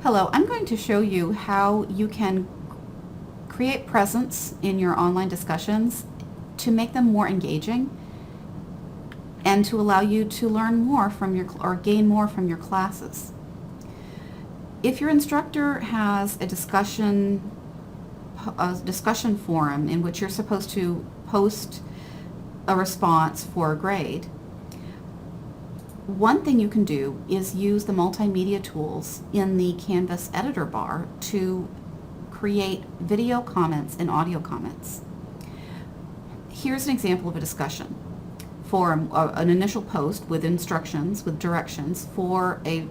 Hello, I'm going to show you how you can create presence in your online discussions to make them more engaging and to allow you to learn more from your or gain more from your classes. If your instructor has a discussion forum in which you're supposed to post a response for a grade, one thing you can do is use the multimedia tools in the Canvas editor bar to create video comments and audio comments. Here's an example of a discussion forum, an initial post with instructions, with directions for a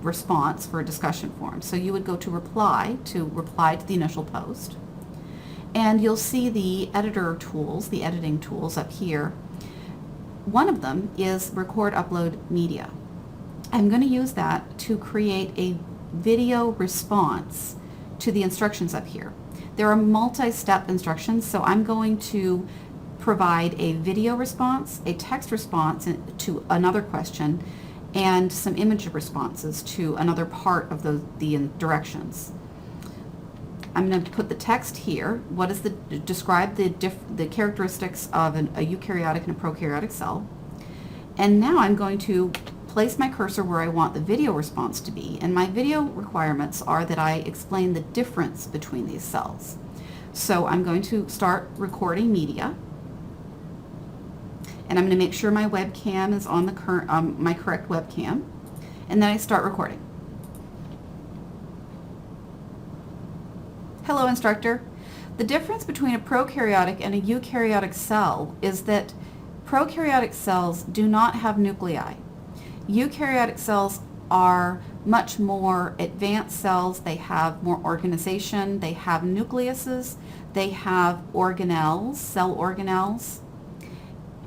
response for a discussion forum. So you would go to reply to the initial post, and you'll see the editor tools, the editing tools up here. One of them is record upload media. I'm going to use that to create a video response to the instructions up here. There are multi-step instructions, so I'm going to provide a video response, a text response to another question, and some image responses to another part of the directions. I'm going to put the text here. What is describe the characteristics of a eukaryotic and a prokaryotic cell. And now I'm going to place my cursor where I want the video response to be. And my video requirements are that I explain the difference between these cells. So I'm going to start recording media. And I'm going to make sure my webcam is on the my correct webcam. And then I start recording. Hello, instructor. The difference between a prokaryotic and a eukaryotic cell is that prokaryotic cells do not have nuclei. Eukaryotic cells are much more advanced cells. They have more organization. They have nucleuses. They have organelles, cell organelles.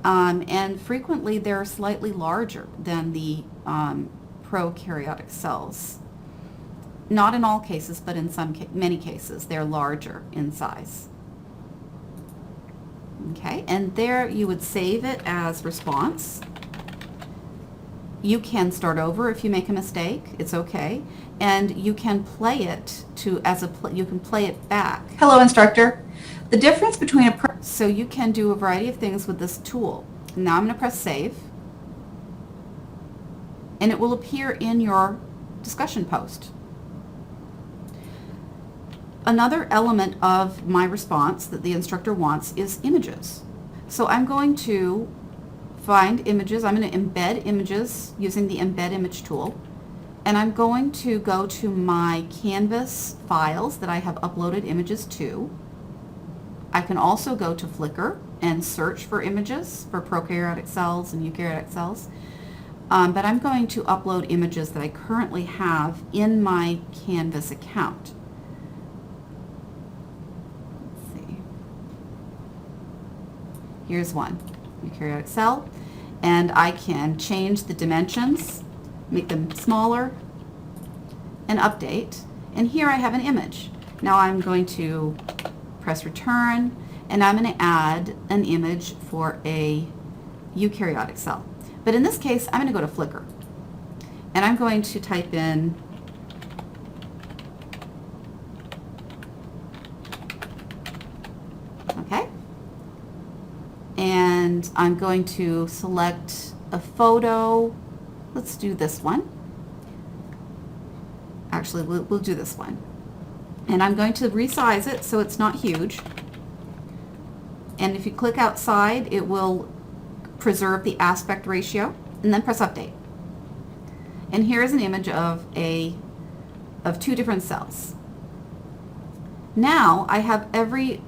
And frequently they're slightly larger than the prokaryotic cells. Not in all cases, but in many cases, they're larger in size. Okay, and there you would save it as response. You can start over if you make a mistake. It's okay, and you can play it you can play it back. Hello, instructor. The difference between so you can do a variety of things with this tool. Now I'm going to press save, and it will appear in your discussion post. Another element of my response that the instructor wants is images. So I'm going to find images. I'm going to embed images using the Embed Image tool. And I'm going to go to my Canvas files that I have uploaded images to. I can also go to Flickr and search for images for prokaryotic cells and eukaryotic cells. But I'm going to upload images that I currently have in my Canvas account. Here's one, eukaryotic cell, and I can change the dimensions, make them smaller, and update. And here I have an image. Now I'm going to press return, and I'm going to add an image for a eukaryotic cell. But in this case, I'm going to go to Flickr, and I'm going to type in and I'm going to select a photo. Let's do this one. Actually, we'll do this one. And I'm going to resize it so it's not huge. And if you click outside, it will preserve the aspect ratio, and then press update. And here is an image of two different cells. Now I have every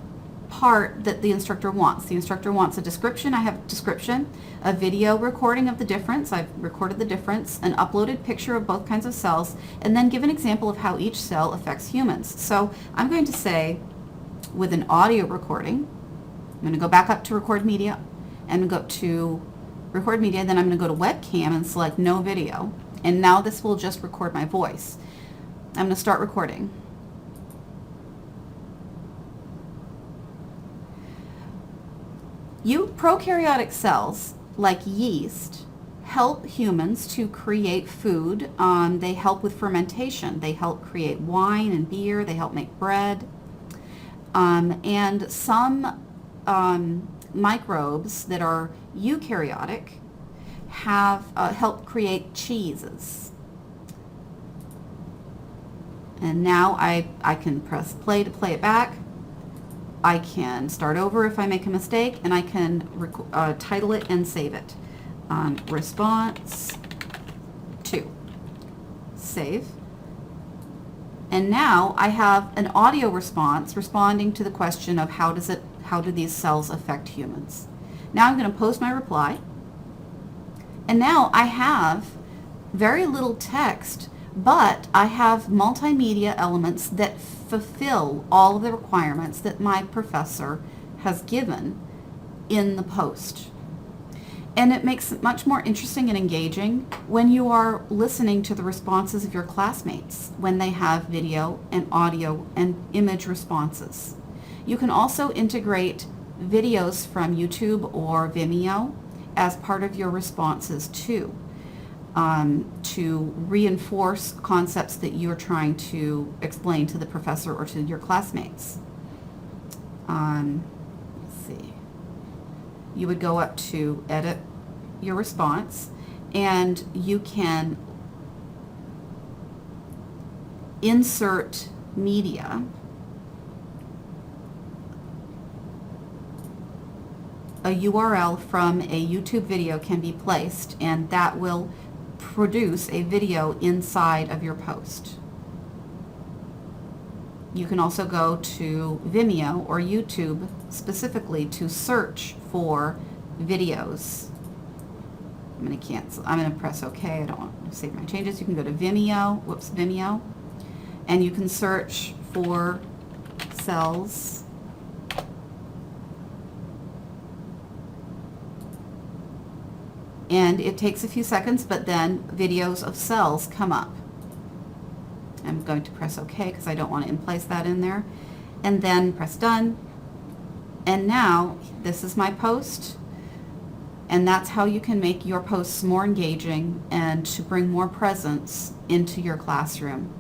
part that the instructor wants. The instructor wants a description. I have a description, a video recording of the difference. I've recorded the difference, an uploaded picture of both kinds of cells, and then give an example of how each cell affects humans. So I'm going to say with an audio recording, I'm going to go back up to record media and go to record media, then I'm going to go to webcam and select no video, and now this will just record my voice. I'm going to start recording. Prokaryotic cells, like yeast, help humans to create food. They help with fermentation. They help create wine and beer. They help make bread. And some microbes that are eukaryotic have helped create cheeses. And now I can press play to play it back. I can start over if I make a mistake, and I can title it and save it. Response 2. Save. And now I have an audio response responding to the question of how do these cells affect humans. Now I'm going to post my reply. And now I have very little text, but I have multimedia elements that fulfill all of the requirements that my professor has given in the post. And it makes it much more interesting and engaging when you are listening to the responses of your classmates when they have video and audio and image responses. You can also integrate videos from YouTube or Vimeo as part of your responses too, to reinforce concepts that you're trying to explain to the professor or to your classmates. Let's see. You would go up to edit your response, and you can insert media. A URL from a YouTube video can be placed, and that will produce a video inside of your post. You can also go to Vimeo or YouTube specifically to search for videos. I'm going to cancel. I'm going to press OK. I don't want to save my changes. You can go to Vimeo, and you can search for cells. And it takes a few seconds, but then videos of cells come up. I'm going to press OK because I don't want to place that in there. And then press done. And now this is my post. And that's how you can make your posts more engaging and to bring more presence into your classroom.